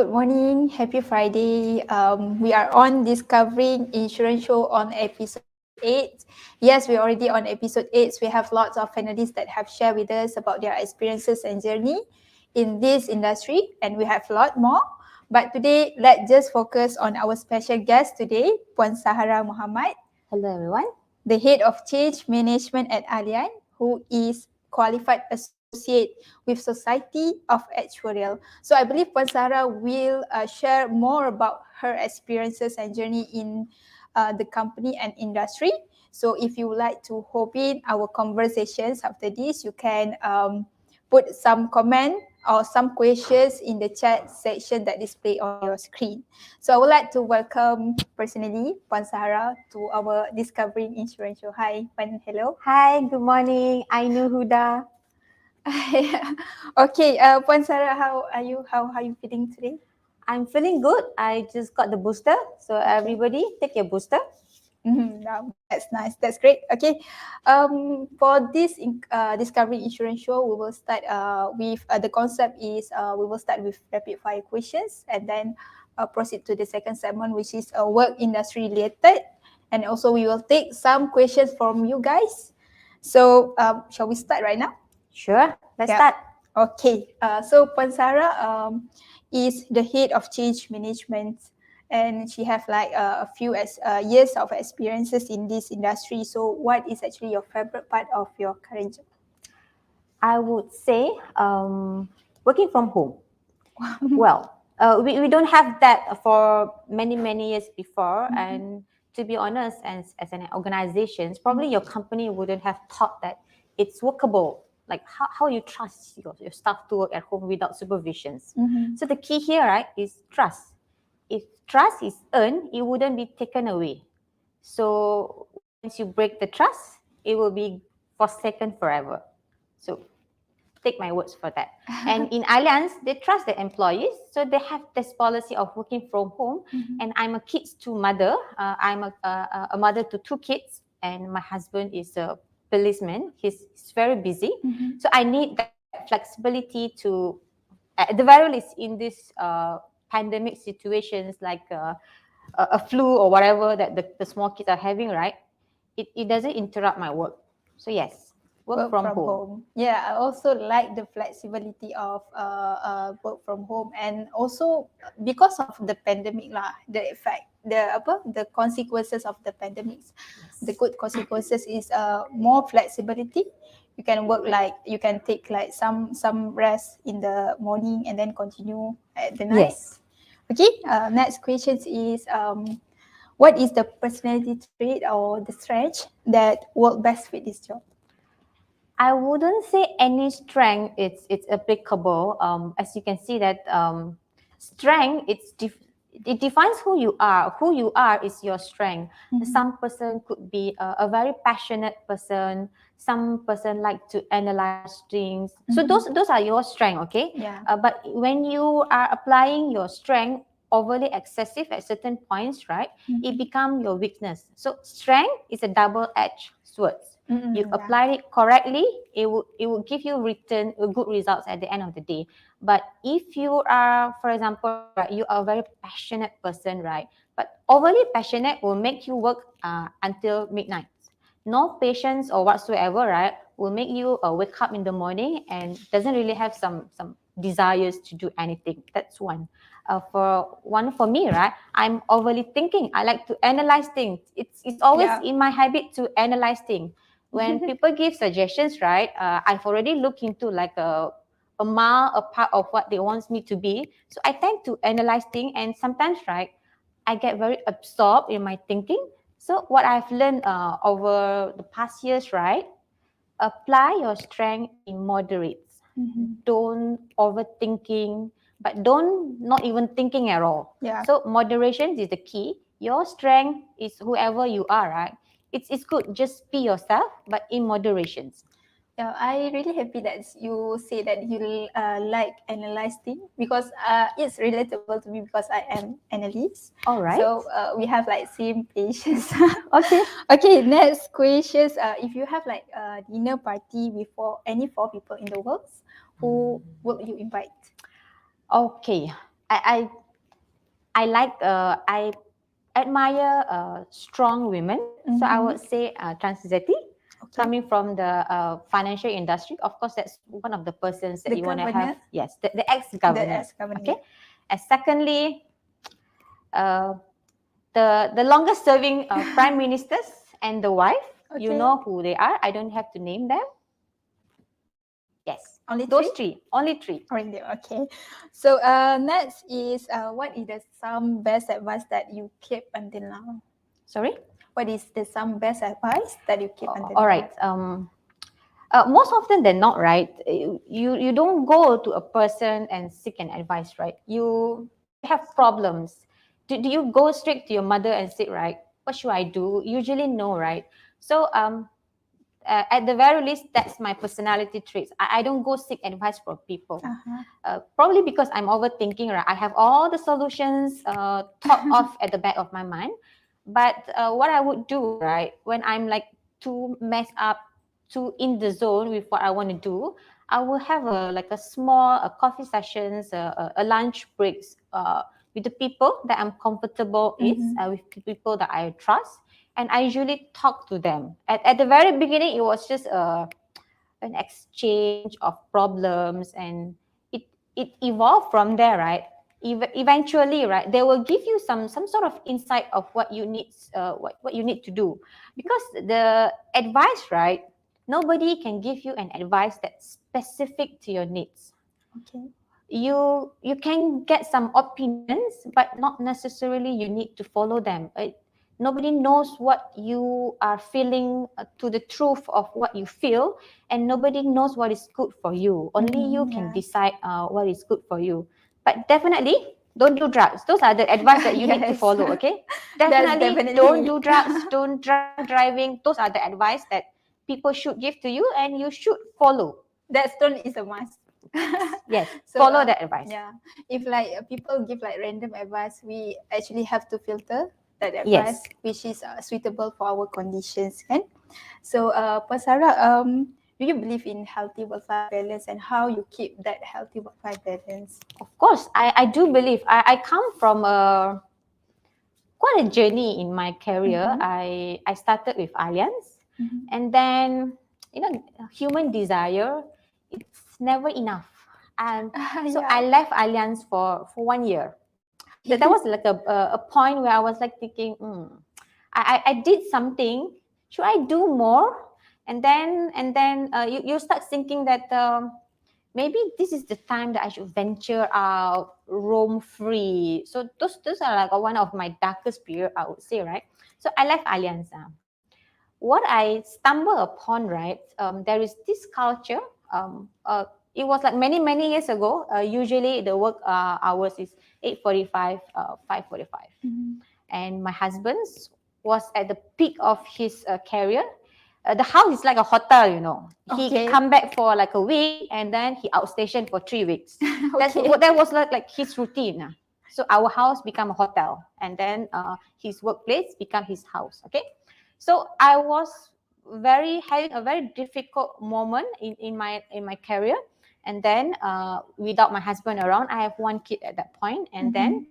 good morning. Happy Friday. We are on Discovering Insurance Show on episode 8. Yes, we're already on episode 8. We have lots of panelists that have shared with us about their experiences and journey in this industry, and we have a lot more. But today, let's just focus on our special guest today, Puan Sahara Mohamad. Hello, everyone. The head of change management at Allianz, who is qualified associate with Society of Actuarial. So I believe Puan Sahara will share more about her experiences and journey in the company and industry. So if you would like to hop in our conversations after this, you can put some comment or some questions in the chat section that display on your screen. So I would like to welcome personally Puan Sahara to our Discovering Insurance Show. Hi, Puan. Hello. Hi, good morning. I know Huda. Okay, Puan Sahara, how are you? How are you feeling today? I'm feeling good. I just got the booster. So everybody take your booster. That's nice. That's great. Okay. For this Discovery Insurance Show, we will start with the concept is we will start with rapid fire questions and then proceed to the second segment, which is work industry related. And also we will take some questions from you guys. So shall we start right now? Sure. Let's start. Okay. So Puan Sahara is the head of change management, and she have like a few years of experiences in this industry. So what is actually your favorite part of your current job? I would say working from home. Well, we don't have that for many years before. And to be honest, as an organization, probably your company wouldn't have thought that it's workable. Like how you trust your staff to work at home without supervisions. So the key here, right, is trust. If trust is earned, it wouldn't be taken away. So once you break the trust, it will be forsaken forever. So take my words for that. And in Allianz, they trust their employees, so they have this policy of working from home. And I'm a kids to mother. I'm a mother to 2 kids, and my husband is a policeman. He's very busy, so I need that flexibility to, at the very least, in this pandemic situations like a flu or whatever that the small kids are having, right? It doesn't interrupt my work. So yes, work from home. Yeah, I also like the flexibility of work from home, and also because of the pandemic lah, the effect, the consequences of the pandemics. The good consequences is more flexibility. You can work like you can take like some rest in the morning and then continue at the night. Yes. Okay. Next question is what is the personality trait or the strength that work best with this job? I wouldn't say any strength it's applicable. As you can see that strength it defines who you are. Who you are is your strength. Some person could be a very passionate person. Some person like to analyze things. So those are your strength, okay? Yeah. But when you are applying your strength overly excessive at certain points, right? It becomes your weakness. So strength is a double-edged sword. You apply it correctly, it will give you good results at the end of the day. But if you are, for example, right, you are a very passionate person, right? But overly passionate will make you work until midnight. No patience or whatsoever, right, will make you wake up in the morning and doesn't really have some desires to do anything. That's one. For me, right, I'm overly thinking. I like to analyze things. It's always in my habit to analyze things. When people give suggestions, right, I've already looked into like a mile apart of what they want me to be. So I tend to analyze things, and sometimes, right, I get very absorbed in my thinking. So what I've learned over the past years, right, apply your strength in moderates. Don't overthinking, but don't not even thinking at all. Yeah. So moderation is the key. Your strength is whoever you are, right? It's good. Just be yourself, but in moderation. Yeah, I really happy that you say that you like analyzing because it's relatable to me because I am analyst. All right. So we have like same patients. Okay. Okay, next questions. If you have like a dinner party with any 4 people in the world, who will you invite? Okay. I I like I admire strong women. So I would say Transizeti, coming from the financial industry. Of course, that's one of the persons that The you want to governor? have. Yes, the ex-governor. Okay. And secondly, uh, the longest serving prime ministers and the wife. You know who they are. I don't have to name them. Yes, Only those three? three. Only three. Already, okay. So next is what is the some best advice that you keep until now? Sorry. What is the some best advice that you keep until All now? right. Most often than not, right? You don't go to a person and seek an advice, right? You have problems. Do you go straight to your mother and say, right? What should I do? Usually, no, right? So at the very least, that's my personality traits. I don't go seek advice from people. Probably because I'm overthinking, right? I have all the solutions thought of at the back of my mind. But what I would do, right, when I'm like too messed up, too in the zone with what I want to do, I will have a small coffee sessions, a lunch breaks with the people that I'm comfortable with people that I trust, and I usually talk to them. At the very beginning, it was just an exchange of problems, and it evolved from there, right? Eventually, right, they will give you some sort of insight of what you need, what you need to do, because the advice, right, nobody can give you an advice that's specific to your needs. Okay. You can get some opinions, but not necessarily you need to follow them. Nobody knows what you are feeling to the truth of what you feel, and nobody knows what is good for you. Only you can decide what is good for you. But definitely don't do drugs. Those are the advice that you need to follow. Okay, definitely don't do drugs, don't drunk driving. Those are the advice that people should give to you, and you should follow. That stone is a must. Yes, So, follow that advice. Yeah, if like people give like random advice, we actually have to filter that advice, which is suitable for our conditions, kan? So, Pasara, do you believe in healthy work-life balance, and how you keep that healthy work-life balance? Of course, I do believe. I come from quite a journey in my career. I started with Allianz, and then human desire, it's never enough, and so I left Allianz for 1 year. That was like a point where I was like thinking, I did something. Should I do more? And then you start thinking that maybe this is the time that I should venture out, roam free. So those are like one of my darkest period, I would say, right? So I left Allianz. What I stumbled upon, right? There is this culture. It was like many years ago. Usually the work hours is 8:45, 5:45, and my husband's was at the peak of his career. The house is like a hotel, you know. He come back for like a week, and then he outstation for 3 weeks. That was like his routine. So our house become a hotel, and then his workplace become his house. Okay, so I was having a very difficult moment in my career, and then without my husband around, I have one kid at that point, and then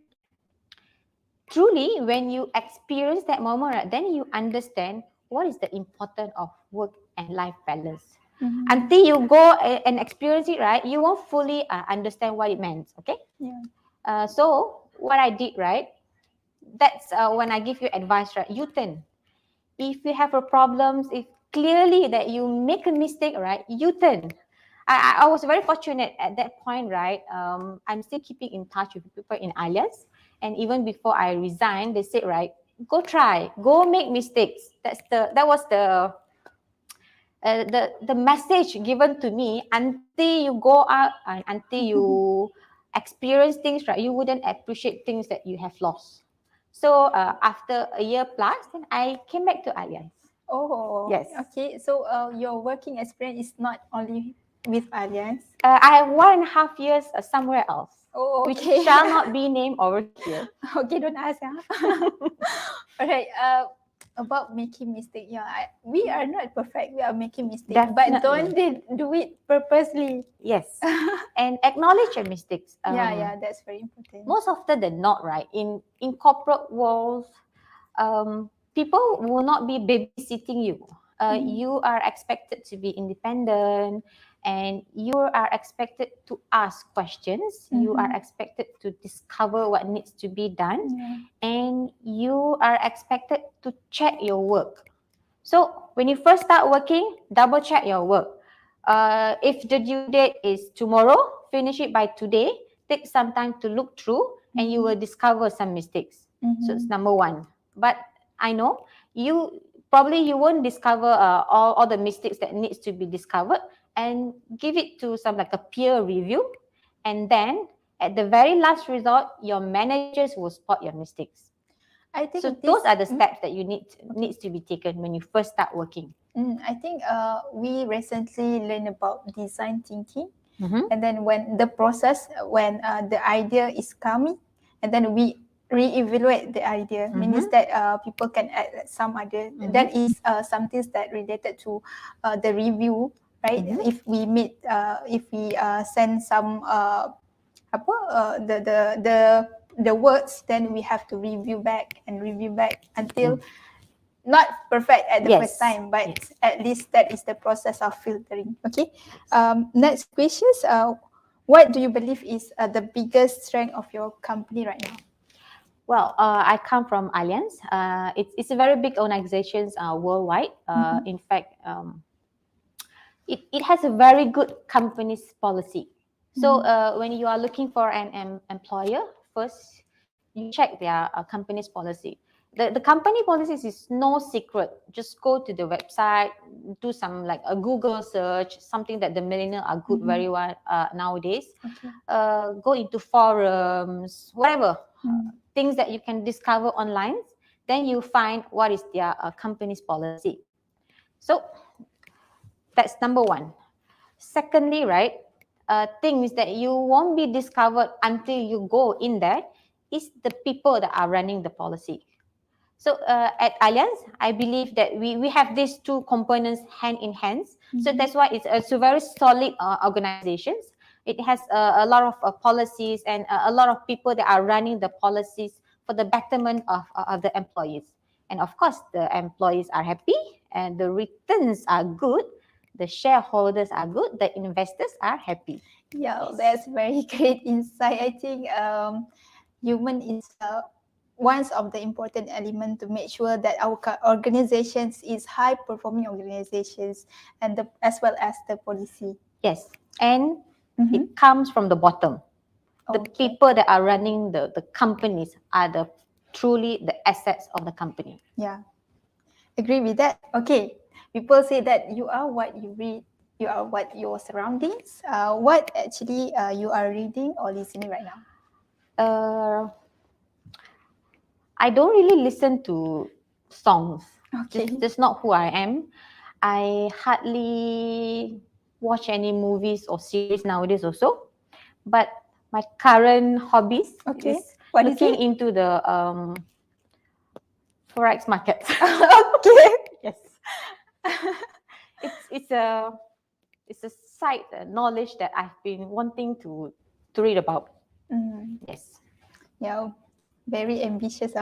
truly when you experience that moment, right, then you understand what is the importance of work and life balance. Until you go and experience it, right, you won't fully understand what it means. Okay. So what I did, right, that's when I give you advice, right, you turn. If you have a problems, if clearly that you make a mistake, right, you turn. I was very fortunate at that point, right? I'm still keeping in touch with people in Allianz, and even before I resigned, they said, right, go try, go make mistakes. That was the message given to me. Until you go out and until you experience things, right, you wouldn't appreciate things that you have lost. So after a year plus, then I came back to Allianz. Oh, yes. Okay, so your working experience is not only with Allianz. I have 1.5 years somewhere else. Oh, which shall not be named over here. Okay, don't ask. All right. about making mistake. Yeah, we are not perfect. We are making mistake, but don't Definitely. do it purposely. Yes. And acknowledge your mistakes. Yeah, that's very important. Most often than not, right? In corporate world, people will not be babysitting you. You are expected to be independent, and you are expected to ask questions. You are expected to discover what needs to be done, and you are expected to check your work. So when you first start working, double check your work. If the due date is tomorrow, finish it by today. Take some time to look through, and you will discover some mistakes. So it's number one. But I know you won't discover all the mistakes that needs to be discovered, and give it to some like a peer review, and then at the very last resort, your managers will spot your mistakes. I think so those are the steps that you needs to be taken when you first start working. I think we recently learned about design thinking, and then when the process, when the idea is coming, and then we re-evaluate the idea, means that people can add some other. That is something that related to the review, right? If we meet, if we send some the words, then we have to review back until not perfect at the first time, but at least that is the process of filtering. Okay. Next questions. What do you believe is the biggest strength of your company right now? Well, I come from Allianz. It's a very big organization worldwide. In fact, it has a very good company's policy. So when you are looking for an employer, first you check their company's policy. The company policies is no secret. Just go to the website, do some like a Google search, something that the millennials are good very well nowadays. Go into forums, whatever things that you can discover online. Then you find what is their company's policy. So that's number one. Secondly, right, things that you won't be discovered until you go in there is the people that are running the policy. So at Allianz, I believe that we have these two components hand in hand. So that's why it's a very solid organizations. It has a lot of policies and a lot of people that are running the policies for the betterment of the employees. And of course, the employees are happy and the returns are good. The shareholders are good. The investors are happy. Yeah, that's very great insight. I think human is one of the important elements to make sure that our organizations is high performing organizations, and as well as the policy. Yes, and it comes from the bottom. The people that are running the companies are truly the assets of the company. Yeah, agree with that. Okay, people say that you are what you read, you are what your surroundings. What actually you are reading or listening right now? I don't really listen to songs. Okay. That's not who I am. I hardly watch any movies or series nowadays also. But my current hobbies is looking into the forex market. Okay. Yes. it's a side knowledge that I've been wanting to read about. Yes. Yeah, very ambitious.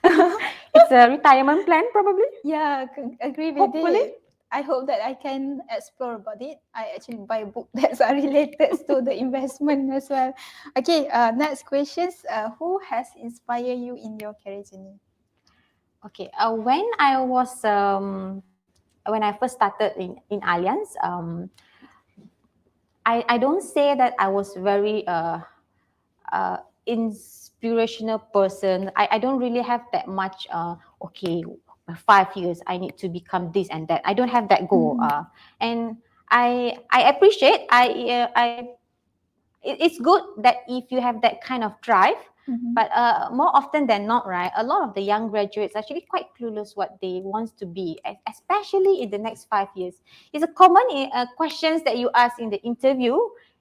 It's a retirement plan probably. Yeah, agree with Hopefully. it. I hope that I can explore about it. I actually buy books that are related to the investment as well. Okay, next questions. Who has inspired you in your career journey? Okay, when I first started in Allianz, I don't say that I was very inspirational person. I don't really have that much. Okay, 5 years I need to become this and that. I don't have that goal. And I appreciate. It's good that if you have that kind of drive. But more often than not, right, a lot of the young graduates actually quite clueless what they want to be, especially in the next 5 years. It's a common questions that you ask in the interview,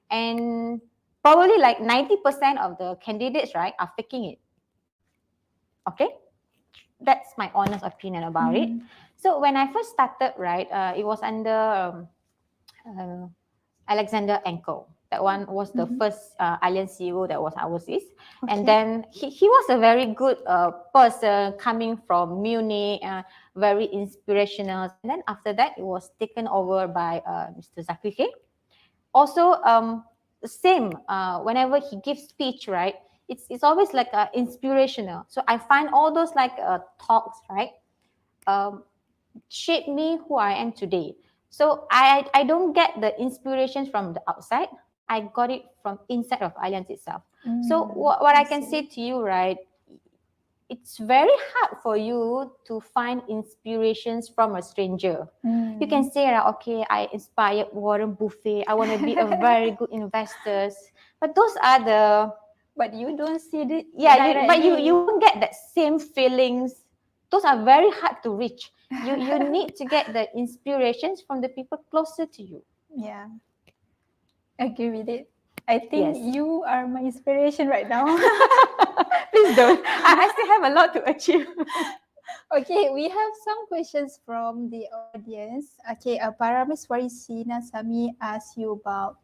and probably like 90% of the candidates, right, are faking it. Okay? that's my honest opinion about it. So when I first started, right, it was under uh, Alexander Enkel. That one was the first Allianz CEO that was overseas. And then he was a very good person coming from Munich, very inspirational. And then after that, it was taken over by Mr. Zakike. Also, same, whenever he gives speech, right, it's always like inspirational. So I find all those like talks, right, um, shape me who I am today. So I don't get the inspiration from the outside. I got it from inside of Allianz itself. So what I can say to you, right, it's very hard for you to find inspirations from a stranger. You can say, okay, I inspired Warren Buffett. I want to be a very good investor. But those are the, but you don't see it but you won't get that same feelings. Those are very hard to reach. You need to get the inspirations from the people closer to you. Yeah, agree with it. I think Yes. you are my inspiration right now. Please don't. I still have a lot to achieve. Okay, we have some questions from the audience. Okay, Parameswari Sina Sami asks you about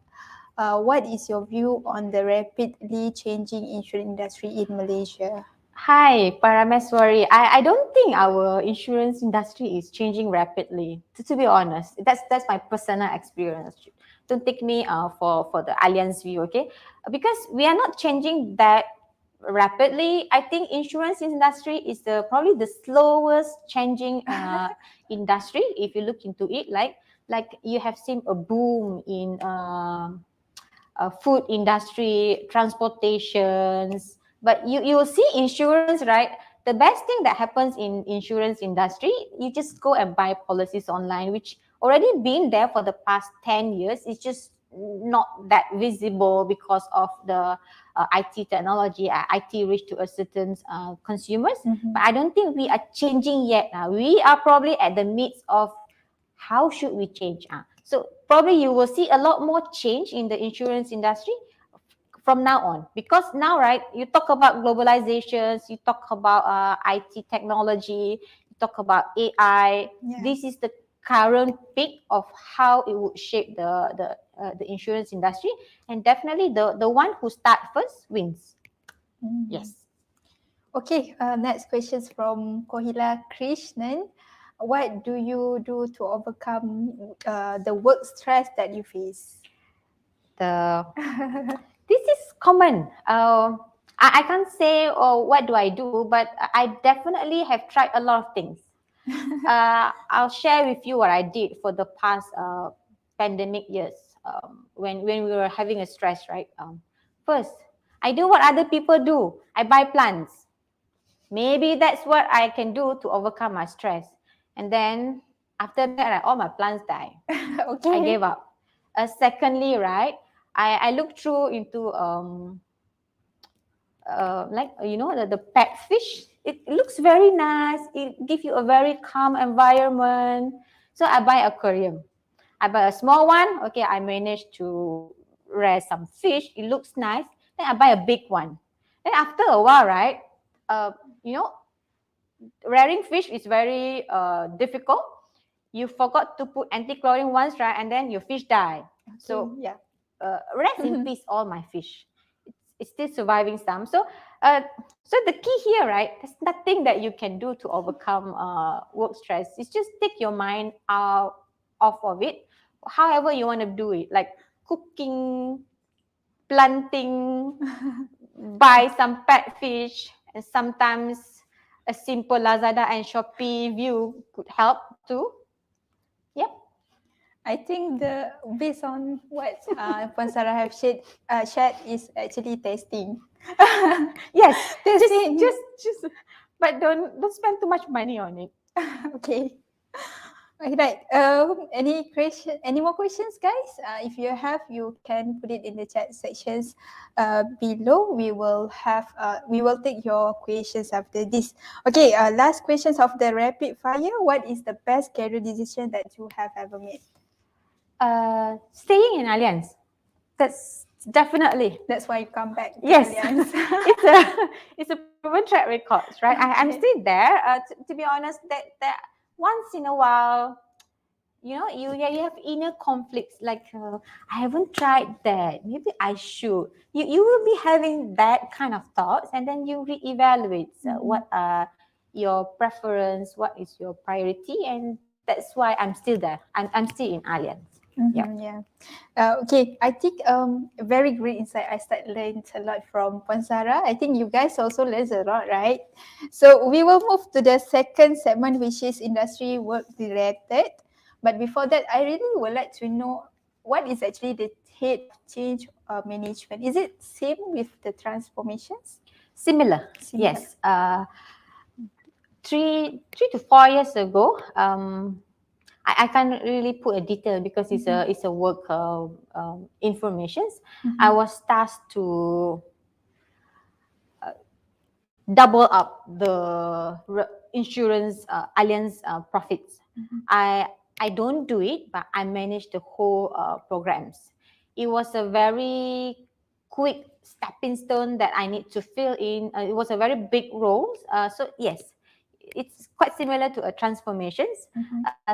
what is your view on the rapidly changing insurance industry in Malaysia? Hi, Parameswari. I don't think our insurance industry is changing rapidly. To be honest, that's my personal experience. Don't take me for the Allianz view, okay? Because we are not changing that rapidly. I think insurance industry is probably the slowest changing industry. If you look into it, like you have seen a boom in food industry, transportations, but you will see insurance, right? The best thing that happens in insurance industry, you just go and buy policies online, which already been there for the past 10 years. It's just not that visible because of the IT technology, IT reach to a certain consumers. But I don't think we are changing yet. We are probably at the midst of how should we change. So probably you will see a lot more change in the insurance industry from now on, because now, right, you talk about globalizations, you talk about IT technology, you talk about AI. This is the current peak of how it would shape the insurance industry, and definitely the one who start first wins. Yes. Okay, next question is from Kohila Krishnan. What do you do to overcome the work stress that you face? This is common. I can't say what do I do, but I definitely have tried a lot of things. I'll share with you what I did for the past pandemic years, when we were having a stress, right? First, I do what other people do. I buy plants. Maybe that's what I can do to overcome my stress. And then after that, all my plants die. Okay. I gave up. Secondly, right, I looked through into like the pet fish. It looks very nice. It gives you a very calm environment. So I buy aquarium. I buy a small one. Okay, I managed to rear some fish. It looks nice. Then I buy a big one. Then after a while, right, you know, rearing fish is very difficult. You forgot to put anti-chlorine once, right, and then your fish die. Okay, so yeah. Rest in peace, all my fish. It's still surviving some. So the key here, right, there's nothing that you can do to overcome work stress. It's just take your mind out off of it, however you want to do it, like cooking, planting, buy some pet fish, and sometimes a simple Lazada and Shopee view could help too. Yep. I think based on what Puan Sarah have shared is actually testing. Yes, testing. just, but don't spend too much money on it. Okay. Right. Any more questions, guys? If you have, you can put it in the chat sections below. We will take your questions after this. Okay. Last questions of the rapid fire. What is the best career decision that you have ever made? Staying in Allianz. That's Definitely. That's why you come back to Yes, Allianz. it's a it's a proven track record, right? I'm Okay. still there. To be honest, that once in a while, you have inner conflicts. Like I haven't tried that. Maybe I should. You will be having that kind of thoughts, and then you reevaluate what are your preference, what is your priority, and that's why I'm still there. I'm still in Allianz. Yep. Yeah. Okay, I think very great insight. I learned a lot from Pansara. I think you guys also learned a lot, right? So we will move to the second segment, which is industry work related. But before that, I really would like to know what is actually the head of change management. Is it same with the transformations? Similar. Similar. Yes. 3 to 4 years ago, I can't really put a detail because it's a work informations. I was tasked to double up the insurance Allianz profits. I I don't do it, but I manage the whole programs. It was a very quick stepping stone that I need to fill in. It was a very big role. So yes, it's quite similar to a transformations.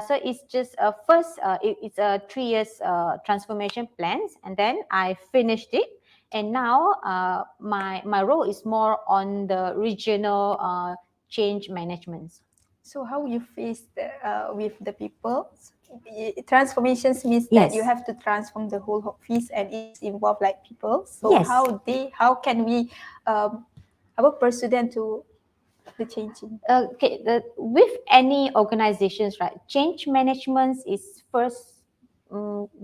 So it's just first it's a 3 years transformation plans, and then I finished it, and now my role is more on the regional change management. So how you face with the people? Transformations means that Yes. you have to transform the whole office and it's involved like people. So Yes. how can we pursue them to the changing? Okay, with any organizations, right, change management is first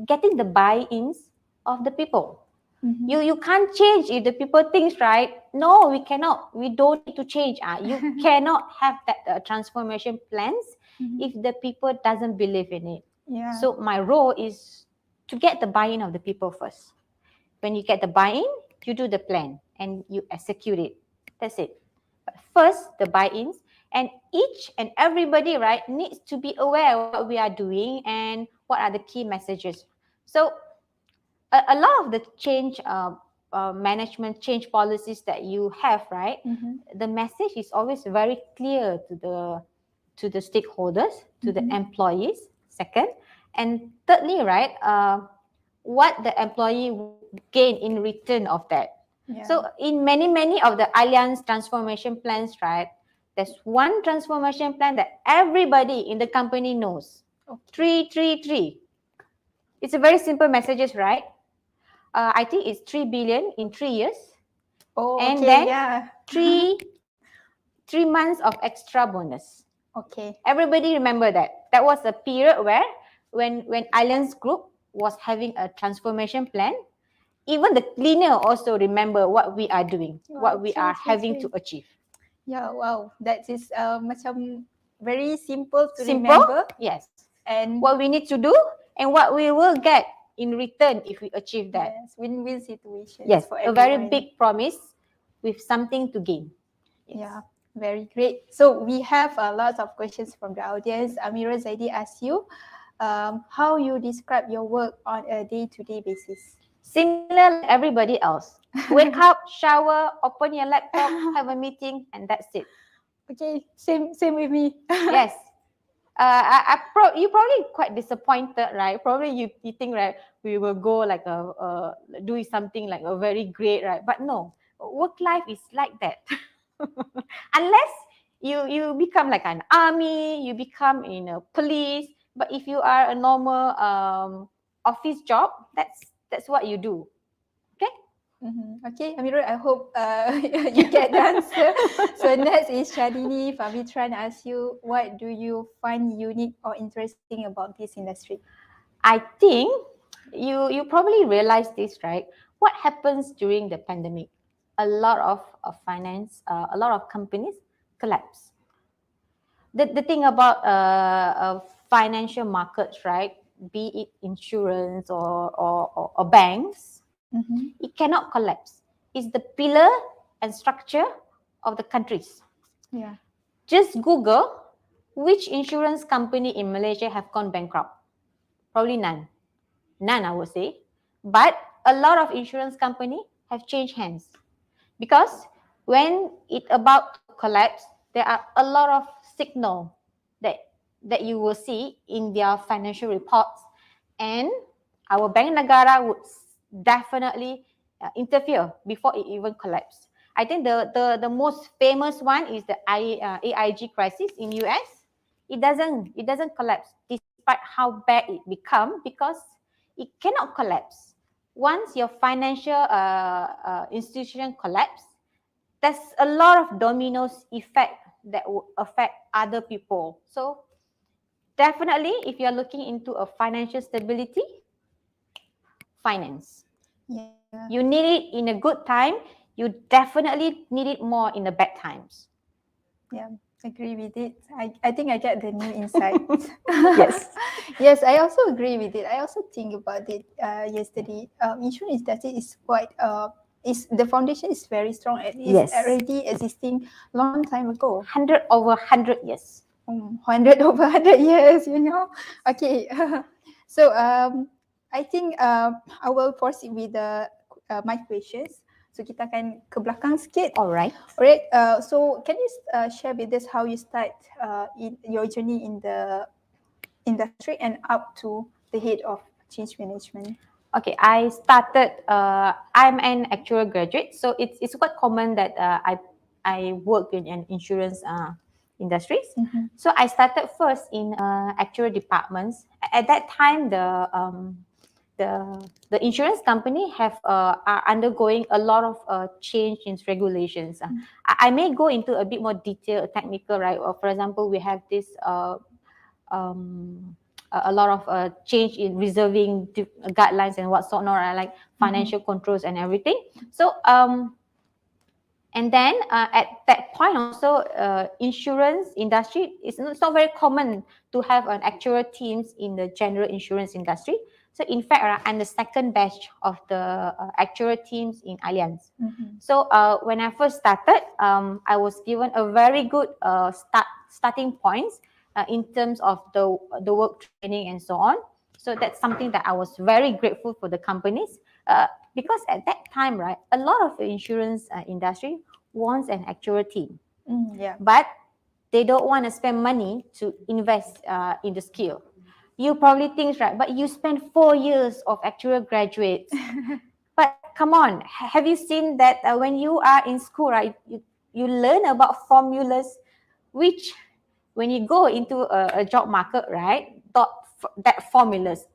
getting the buy-ins of the people. You can't change if the people thinks, right, no, we cannot, we don't need to change. You cannot have that transformation plans if the people doesn't believe in it. Yeah. So my role is to get the buy-in of the people first. When you get the buy-in, you do the plan and you execute it. That's it. But first, the buy-ins, and each and everybody, right, needs to be aware of what we are doing and what are the key messages. So a lot of the change management, change policies that you have, right, the message is always very clear to the stakeholders, to the employees, second. And thirdly, right, what the employee would gain in return of that. Yeah. So in many of the Allianz transformation plans, right, there's one transformation plan that everybody in the company knows. Okay. 333. It's a very simple messages, right? I think it's 3 billion in 3 years. Oh, And okay, then yeah. three 3 months of extra bonus. Okay. Everybody remember that. That was a period where when Allianz Group was having a transformation plan, even the cleaner also remember what we are doing, what we are having to achieve. Yeah, wow. That is macam very simple to Simple, remember. yes. And What we need to do and what we will get in return if we achieve that. yes, win-win situations Yes, for a everyone. very big promise with something to gain. Yes. Yeah, very great. So we have a lot of questions from the audience. Amira Zaidi asks you, how you describe your work on a day-to-day basis? Similar like everybody else. Wake up, shower, open your laptop, have a meeting, and that's it. Okay, same with me. Yes. You probably quite disappointed, right? Probably you think, right, we will go like doing something like a very great, right? But no, work life is like that. Unless you become like an army, you become in a police. But if you are a normal office job, that's what you do. Okay. Okay, Amirul, I hope you get the answer. So next is Shadini Favitran asks you, what do you find unique or interesting about this industry? I think you probably realize this, right? What happens during the pandemic? A lot of a lot of companies collapse. The thing about financial markets, right? Be it insurance or banks, it cannot collapse. It's the pillar and structure of the countries. Yeah. Just Google which insurance company in Malaysia have gone bankrupt. Probably none. None, I would say. But a lot of insurance company have changed hands, because when it about to collapse, there are a lot of signal that you will see in their financial reports, and our Bank Negara would definitely interfere before it even collapsed. I think the most famous one is the AIG crisis in US. It doesn't collapse despite how bad it become, because it cannot collapse. Once your financial institution collapse, there's a lot of dominoes effect that will affect other people. So definitely, if you're looking into a financial stability, finance. Yeah. You need it in a good time. You definitely need it more in the bad times. Yeah, agree with it. I think I get the new insight. Yes. Yes, I also agree with it. I also think about it yesterday. Insurance industry is quite is the foundation is very strong and is Yes. already existing long time ago. 100 over 100 years. 100 over 100 years, you know. Okay. So I think I will proceed with my questions. So kita akan ke belakang sikit. Alright. Alright. So can you share with us how you start in your journey in the industry and up to the head of change management? Okay, I started. I'm an actuarial graduate, so it's quite common that I work in an insurance industries. Mm-hmm. So I started first in actuarial departments. At that time, the insurance company are undergoing a lot of change in regulations. I may go into a bit more detail, technical, right? Or for example, we have this a lot of change in reserving guidelines and whatnot, right? Like financial controls and everything. So and then at that point also, insurance industry it's not very common to have an actuarial teams in the general insurance industry. So in fact, I'm the second batch of the actuarial teams in Allianz. So when I first started, I was given a very good starting points in terms of the work training and so on. So that's something that I was very grateful for the companies. Because at that time, right, a lot of the insurance industry wants an actuarial team, Yeah. but they don't want to spend money to invest in the skill. You probably think, right, but you spend 4 years of actuarial graduates. But come on, have you seen that when you are in school, right, you learn about formulas, which when you go into a job market, right, that formulas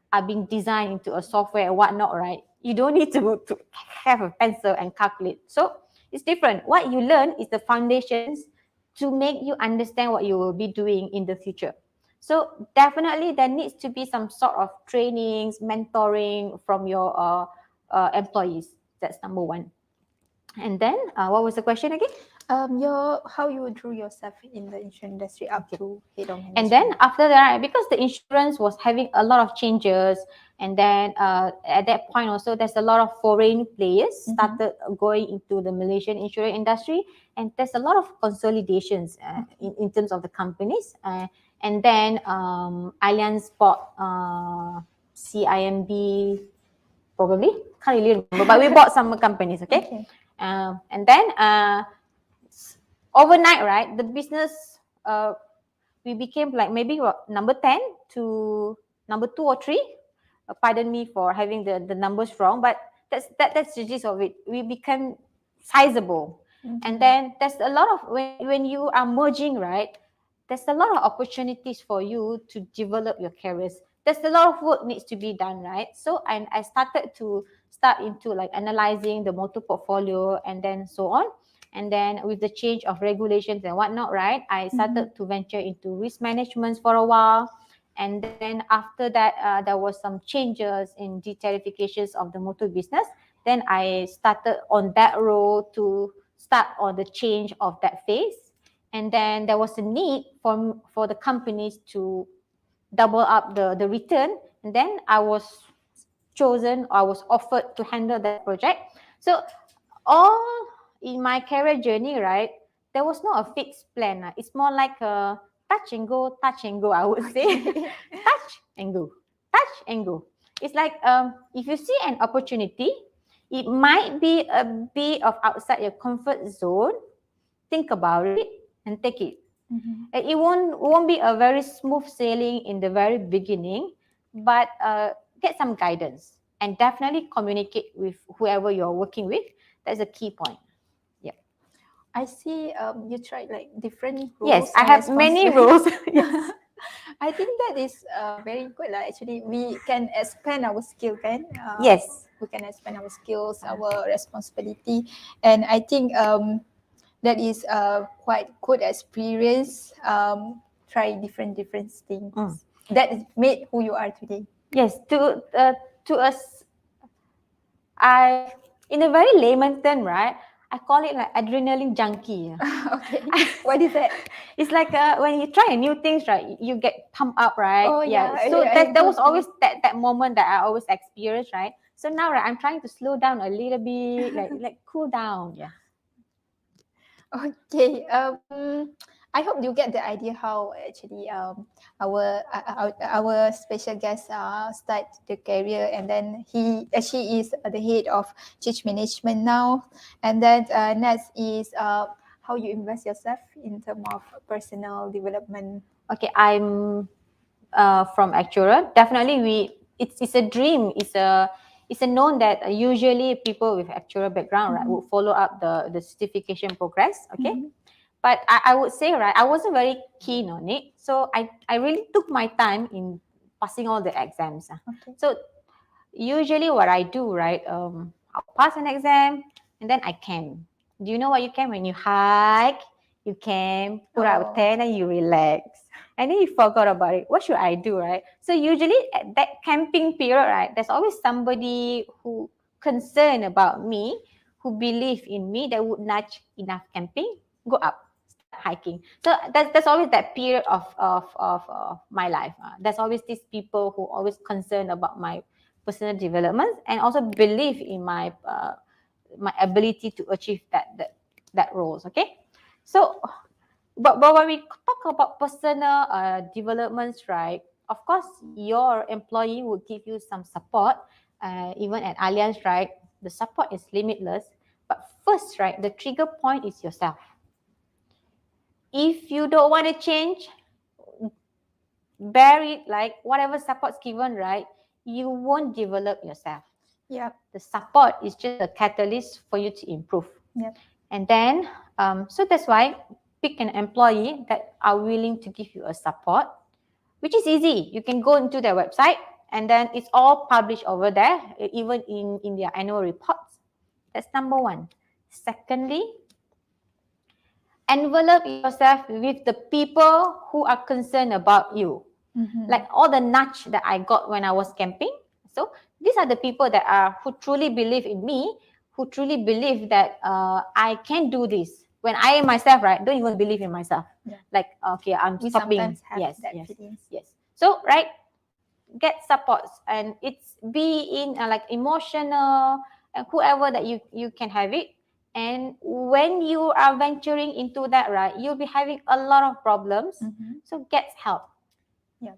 are being designed into a software and whatnot, right? You don't need to have a pencil and calculate. So it's different. What you learn is the foundations to make you understand what you will be doing in the future. So definitely there needs to be some sort of trainings, mentoring from your employees. That's number one. And then what was the question again? How you drew yourself in the insurance industry up to head of management. And then after that, because the insurance was having a lot of changes, and then at that point also, there's a lot of foreign players started going into the Malaysian insurance industry, and there's a lot of consolidations in terms of the companies. And then Allianz bought CIMB, probably can't really remember, but we bought some companies. Okay. And then overnight, right, the business we became like maybe number 10 to number 2 or 3. Pardon me for having the numbers wrong, but that's the gist of it. We became sizable. And then there's a lot of when you are merging, right, there's a lot of opportunities for you to develop your careers. There's a lot of work needs to be done, right? So I started to start into like analyzing the motor portfolio and then so on. And then with the change of regulations and whatnot, right, I started to venture into risk management for a while. And then after that, there was some changes in de-tarifications of the motor business. Then I started on that role to start on the change of that phase. And then there was a need for the companies to double up the return. And then I was offered to handle that project. So all in my career journey, right, there was not a fixed plan. It's more like a touch and go, I would say. Touch and go, touch and go. It's like if you see an opportunity, it might be a bit of outside your comfort zone. Think about it and take it. And it won't be a very smooth sailing in the very beginning, but get some guidance and definitely communicate with whoever you're working with. That's a key point. Yeah. I see you tried like different Yes, roles I and have many responsibilities. roles. Yes. I think that is very good lah. Actually, we can expand our skill, kan? Yes. We can expand our skills, our responsibility, and I think that is quite good experience. Try different things that made who you are today. Yes. To us, I in a very layman term, right? I call it like adrenaline junkie. Okay, what is that? It's like when you try new things, right? You get pumped up, right? Oh yeah, So that go was through. always that moment that I always experienced, right? So now, right, I'm trying to slow down a little bit, like cool down. Yeah. Okay. I hope you get the idea how actually our special guest start the career, and then she is the head of change management now, and then next is how you invest yourself in terms of personal development. Okay, I'm from actuarial. Definitely, it's a dream. It's a known that usually people with actuarial background, right, would follow up the certification progress. Okay. But I would say, right, I wasn't very keen on it. So I really took my time in passing all the exams. Okay. So usually what I do, right, I'll pass an exam and then I camp. Do you know what you camp? When you hike, you camp, put out a tent and you relax. And then you forgot about it. What should I do, right? So usually at that camping period, right, there's always somebody who concerned about me, who believe in me, that would nudge enough camping, go up, start hiking. So that's always that period of my life. There's always these people who always concerned about my personal development and also believe in my my ability to achieve that roles. Okay, so but when we talk about personal developments, right? Of course, your employee will give you some support. Even at Allianz, right? The support is limitless. But first, right, the trigger point is yourself. If you don't want to change, bear it, like whatever support's given, right? You won't develop yourself. Yeah. The support is just a catalyst for you to improve. Yeah. And then, so that's why pick an employee that are willing to give you a support, which is easy. You can go into their website and then it's all published over there, even in their annual reports. That's number one. Secondly, envelope yourself with the people who are concerned about you. Like all the nudge that I got when I was camping. So these are the people that are who truly believe in me, who truly believe that I can do this. When I myself, right, don't even believe in myself. Yeah. Like, okay, I'm We stopping. sometimes have Yes, that yes, feelings. yes. So, right, get supports, and it's be in like emotional and whoever that you can have it. And when you are venturing into that, right, you'll be having a lot of problems. So get help. Yeah.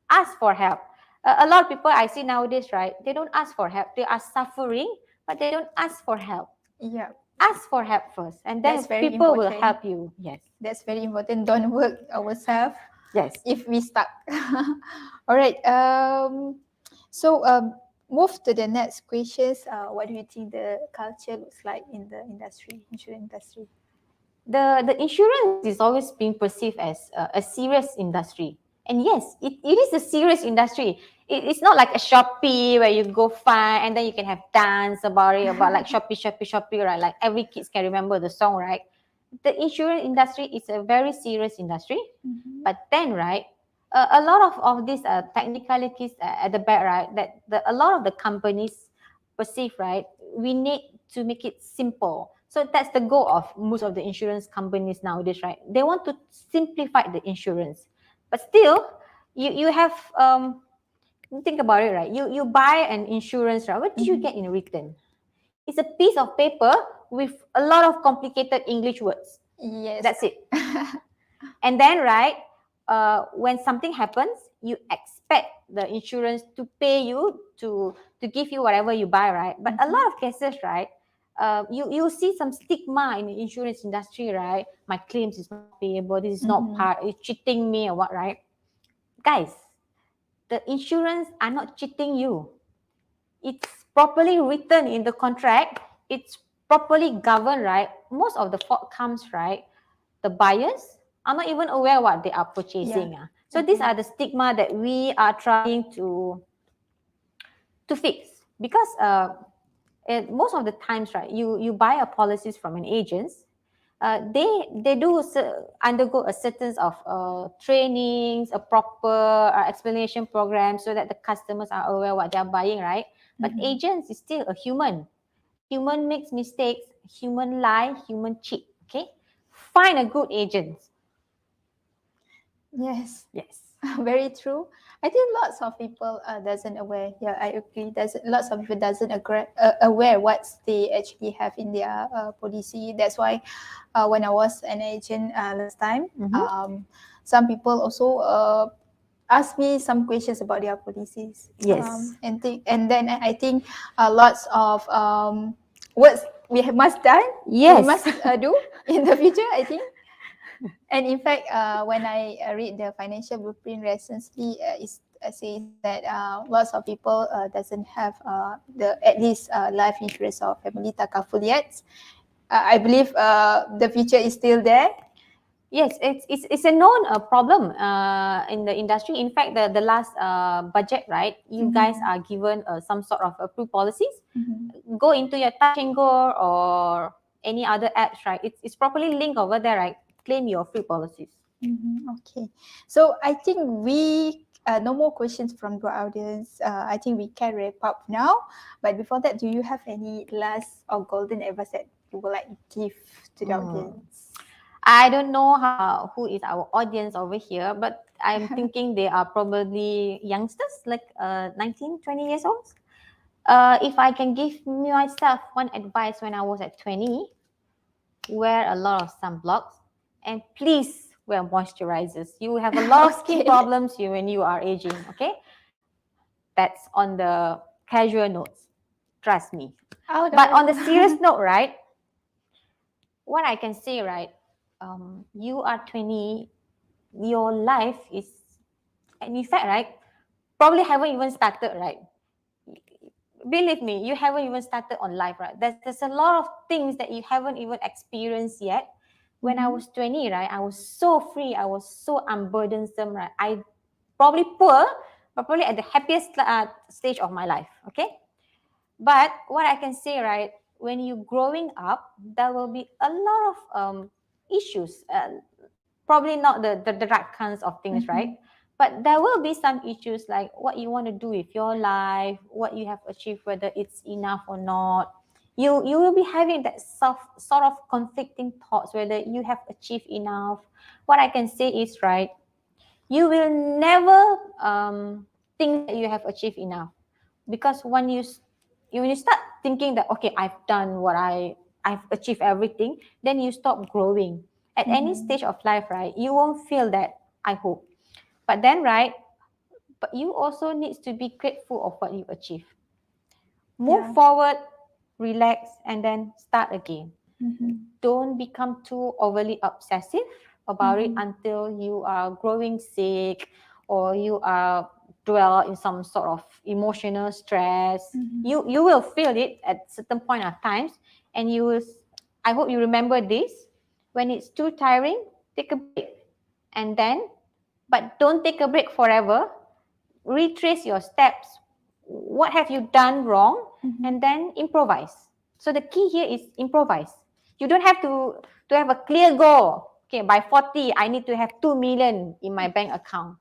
Ask for help. A lot of people I see nowadays, right, they don't ask for help. They are suffering, but they don't ask for help. Yeah. Ask for help first, and then people will help you. Yes. That's very important. Don't work ourselves. Yes. If we stuck. All right. So move to the next questions. What do you think the culture looks like in the industry, insurance industry? The insurance is always being perceived as a serious industry. And yes, it is a serious industry. It's not like a Shopee where you go find and then you can have dance about it, about like Shopee, right? Like every kids can remember the song, right? The insurance industry is a very serious industry. But then, right, a lot of these technicalities at the back, right, that a lot of the companies perceive, right, we need to make it simple. So that's the goal of most of the insurance companies nowadays, right? They want to simplify the insurance. But still, you have think about it, right? You buy an insurance, right? What do you get in return? It's a piece of paper with a lot of complicated English words. Yes. That's it. And then, right, when something happens, you expect the insurance to pay you to give you whatever you buy, right? But a lot of cases, right, you see some stigma in the insurance industry, right? My claims is not payable, this is not part, it's cheating me or what, right? Guys, the insurance are not cheating you. It's properly written in the contract, it's properly governed, right? Most of the fault comes, right, the buyers are not even aware what they are purchasing. So these are the stigma that we are trying to fix, because most of the times, right, you buy a policies from an agent, they do undergo a certain of trainings, a proper explanation program, so that the customers are aware what they are buying, right? But agents is still a human. Human makes mistakes, human lie, human cheat. Okay, find a good agent. Yes. Yes. Very true. I think lots of people doesn't aware. Yeah, I agree. There's lots of people doesn't aware what they actually have in their policy. That's why when I was an agent last time, some people also ask me some questions about their policies. Yes. And then I think lots of words must done. We Yes. must do in the future, I think. And in fact, when I read the financial blueprint recently, it says that lots of people doesn't have the at least life insurance or family takaful yet. I believe the future is still there. Yes, it's a known problem in the industry. In fact, the last budget, right, you guys are given some sort of approved policies. Go into your Touch and Go or any other apps, right? It's properly linked over there, right? Claim your free policies. Okay, so I think we no more questions from the audience. I think we can wrap up now. But before that, do you have any last or golden advice that you would like to give to the audience? I don't know who is our audience over here, but I'm thinking they are probably youngsters, like 19, 20 years old. If I can give myself one advice when I was at 20, wear a lot of sunblocks and please wear moisturizers. You will have a lot of skin problems when you are aging, okay? That's on the casual notes. Trust me. But on the serious note, right? What I can say, right? You are 20, your life is, and in fact, right? Probably haven't even started, right? Believe me, you haven't even started on life, right? There's a lot of things that you haven't even experienced yet. When I was 20, right, I was so free, I was so unburdensome, right? I probably poor, but probably at the happiest stage of my life, okay? But what I can say, right, when you growing up, there will be a lot of issues. Probably not the right kinds of things, right? But there will be some issues like what you want to do with your life, what you have achieved, whether it's enough or not. You will be having that sort of conflicting thoughts whether you have achieved enough. What I can say is, right, you will never think that you have achieved enough, because when you start thinking that, okay, I've done what I've achieved everything, then you stop growing. At any stage of life, right, you won't feel that, I hope. But then, right, but you also need to be grateful of what you achieve. Move forward, relax, and then start again. Don't become too overly obsessive about it until you are growing sick or you are dwell in some sort of emotional stress. You will feel it at certain point of times, and you will. I hope you remember this. When it's too tiring, take a break, and then, but don't take a break forever. Retrace your steps. What have you done wrong, and then improvise. So the key here is improvise. You don't have to have a clear goal. Okay, by 40, I need to have 2 million in my bank account.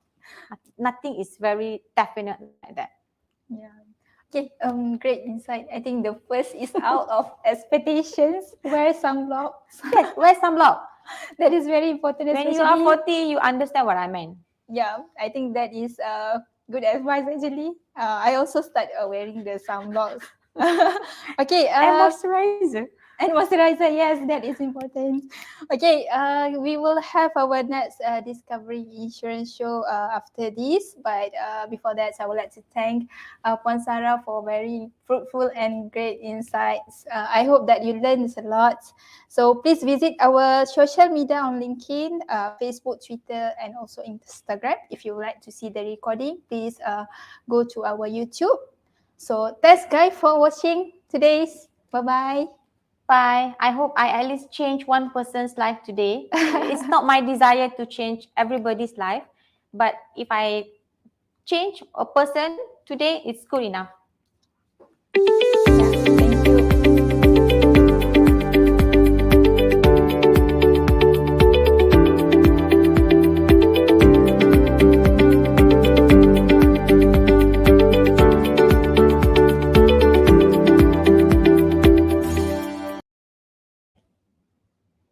Nothing is very definite like that. Yeah. Okay, great insight. I think the first is out of expectations. Wear sunblocks. Yes, wear sunblock. That is very important. When you are 40, you understand what I meant. Yeah, I think that is good advice actually. I also start wearing the sunblocks. Okay. And moisturizer. And moisturizer, yes, that is important. Okay, we will have our next Discovery Insurance show after this. But before that, I would like to thank Puan Sarah for very fruitful and great insights. I hope that you learned a lot. So please visit our social media on LinkedIn, Facebook, Twitter, and also Instagram. If you would like to see the recording, please go to our YouTube. So thanks, guys, for watching today's. Bye bye. Bye. I hope I at least change one person's life today. It's not my desire to change everybody's life, but if I change a person today, it's good enough.